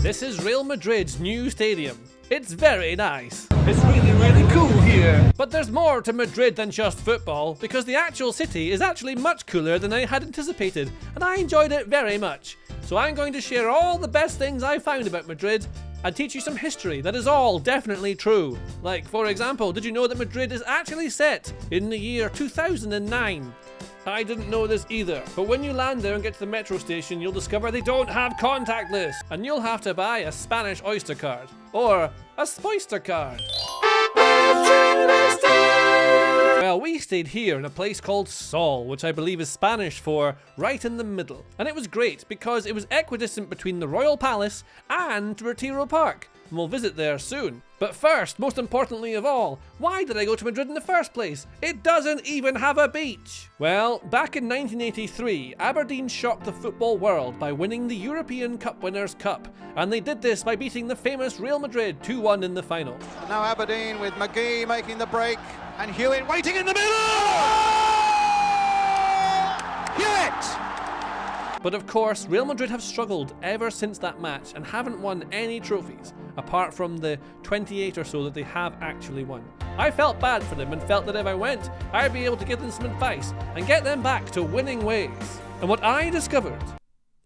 This is Real Madrid's new stadium. It's very nice. It's really cool here. But there's more to Madrid than just football, because the actual city is actually much cooler than I had anticipated, and I enjoyed it very much. So I'm going to share all the best things I found about Madrid and teach you some history that is all definitely true. Like, for example, did you know that Madrid is actually set in the year 2009? I didn't know this either, but when you land there and get to the metro station, you'll discover they don't have contactless, and you'll have to buy a Spanish Oyster card, or a Spoister card. Well, we stayed here in a place called Sol, which I believe is Spanish for right in the middle, and it was great because it was equidistant between the Royal Palace and Retiro Park. And we'll visit there soon. But first, most importantly of all, why did I go to Madrid in the first place? It doesn't even have a beach! Well, back in 1983, Aberdeen shocked the football world by winning the European Cup Winners' Cup, and they did this by beating the famous Real Madrid 2-1 in the final. And now Aberdeen with McGee making the break, and Hewitt waiting in the middle! Hewitt! But of course, Real Madrid have struggled ever since that match and haven't won any trophies, apart from the 28 or so that they have actually won. I felt bad for them and felt that if I went, I'd be able to give them some advice and get them back to winning ways. And what I discovered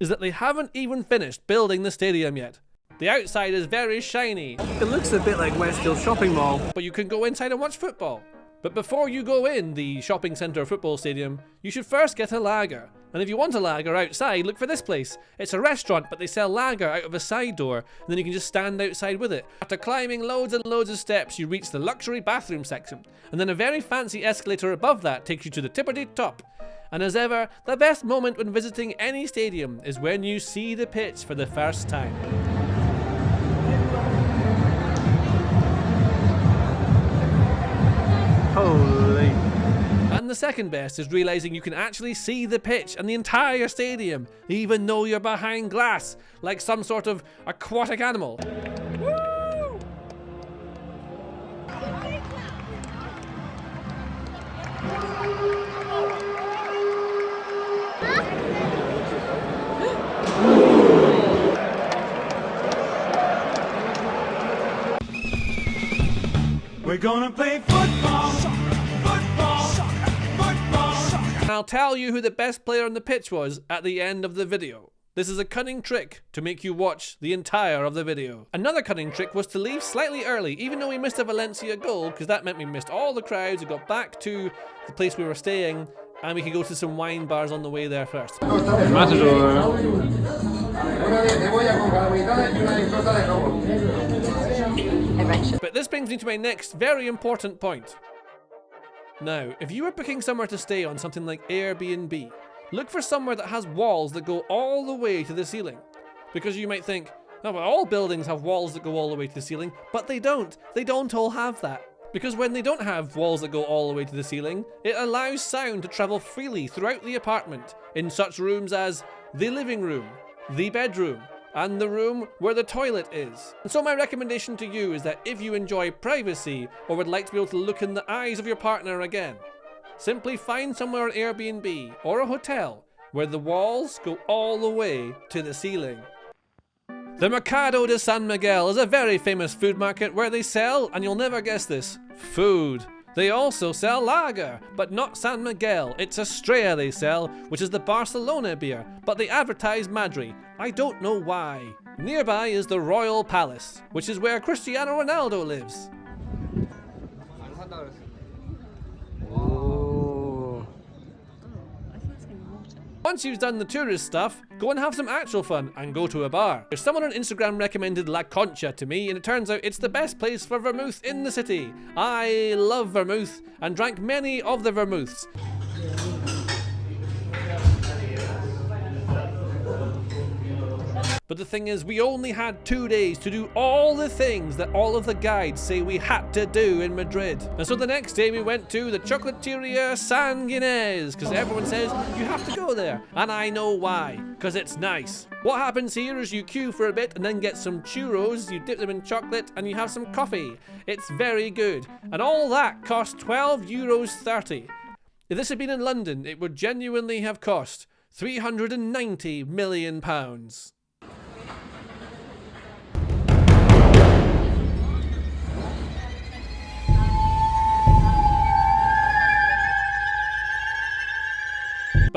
is that they haven't even finished building the stadium yet. The outside is very shiny. It looks a bit like Westfield Shopping Mall. But you can go inside and watch football. But before you go in the shopping centre football stadium, you should first get a lager. And if you want a lager outside, look for this place. It's a restaurant, but they sell lager out of a side door, and then you can just stand outside with it. After climbing loads and loads of steps, you reach the luxury bathroom section, and then a very fancy escalator above that takes you to the tippity top. And as ever, the best moment when visiting any stadium is when you see the pitch for the first time. Holy. And the second best is realising you can actually see the pitch and the entire stadium, even though you're behind glass, like some sort of aquatic animal. Woo! We're gonna play football, football, football. And I'll tell you who the best player on the pitch was at the end of the video. This is a cunning trick to make you watch the entire of the video. Another cunning trick was to leave slightly early, even though we missed a Valencia goal, because that meant we missed all the crowds and got back to the place we were staying, and we could go to some wine bars on the way there first. But this brings me to my next very important point. Now, if you are booking somewhere to stay on something like Airbnb, look for somewhere that has walls that go all the way to the ceiling. Because you might think, oh, well, all buildings have walls that go all the way to the ceiling, but they don't. They don't all have that. Because when they don't have walls that go all the way to the ceiling, it allows sound to travel freely throughout the apartment in such rooms as the living room, the bedroom, and the room where the toilet is. And so my recommendation to you is that if you enjoy privacy or would like to be able to look in the eyes of your partner again, simply find somewhere on Airbnb or a hotel where the walls go all the way to the ceiling. The Mercado de San Miguel is a very famous food market where they sell, and you'll never guess this, food. They also sell lager, but not San Miguel. It's Estrella they sell, which is the Barcelona beer, but they advertise Madrid. I don't know why. Nearby is the Royal Palace, which is where Cristiano Ronaldo lives. Once you've done the tourist stuff, go and have some actual fun and go to a bar. Someone on Instagram recommended La Concha to me, and it turns out it's the best place for vermouth in the city. I love vermouth and drank many of the vermouths. But the thing is, we only had 2 days to do all the things that all of the guides say we had to do in Madrid. And so the next day we went to the Chocolateria San Ginés, because everyone says you have to go there. And I know why, because it's nice. What happens here is you queue for a bit and then get some churros, you dip them in chocolate, and you have some coffee. It's very good. And all that cost €12.30. If this had been in London, it would genuinely have cost £390 million.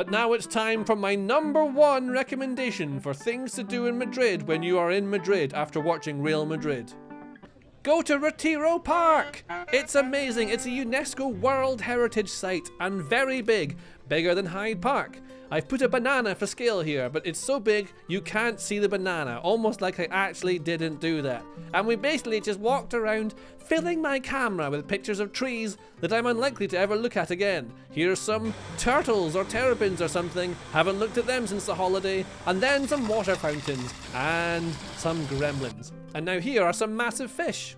But now it's time for my #1 recommendation for things to do in Madrid when you are in Madrid after watching Real Madrid. Go to Retiro Park! It's amazing. It's a UNESCO World Heritage Site and very big, bigger than Hyde Park. I've put a banana for scale here, but it's so big you can't see the banana, almost like I actually didn't do that. And we basically just walked around filling my camera with pictures of trees that I'm unlikely to ever look at again. Here's some turtles or terrapins or something, haven't looked at them since the holiday, and then some water fountains and some gremlins. And now here are some massive fish.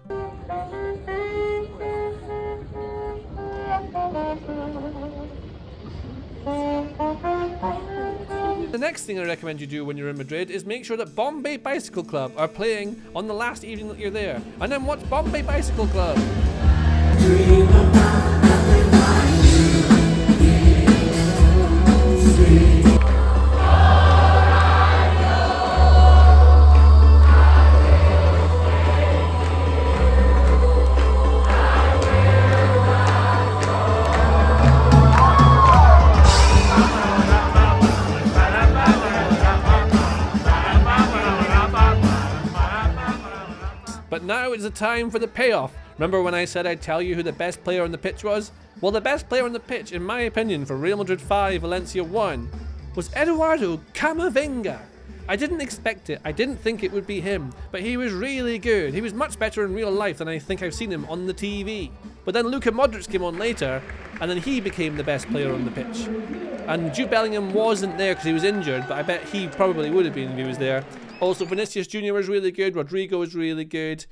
The next thing I recommend you do when you're in Madrid is make sure that Bombay Bicycle Club are playing on the last evening that you're there. And then watch Bombay Bicycle Club. But now is the time for the payoff. Remember when I said I'd tell you who the best player on the pitch was? Well, the best player on the pitch, in my opinion, for Real Madrid 5, Valencia 1, was Eduardo Camavinga. I didn't expect it. I didn't think it would be him, but he was really good. He was much better in real life than I think I've seen him on the TV. But then Luka Modric came on later, and then he became the best player on the pitch. And Jude Bellingham wasn't there because he was injured, but I bet he probably would have been if he was there. Also, Vinicius Jr. was really good, Rodrigo was really good,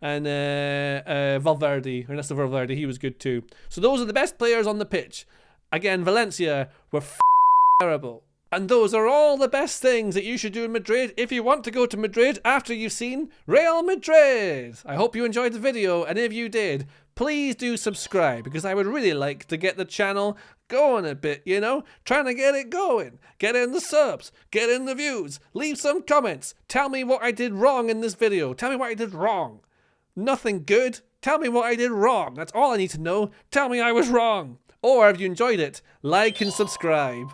and Valverde, Ernesto Valverde, he was good too. So those are the best players on the pitch. Again, Valencia were terrible. And those are all the best things that you should do in Madrid if you want to go to Madrid after you've seen Real Madrid. I hope you enjoyed the video, and if you did, please do subscribe, because I would really like to get the channel going a bit, you know? Trying to get it going. Get in the subs, get in the views, leave some comments. Tell me what I did wrong in this video. Tell me what I did wrong. Nothing good. Tell me what I did wrong. That's all I need to know. Tell me I was wrong. Or if you enjoyed it, like and subscribe.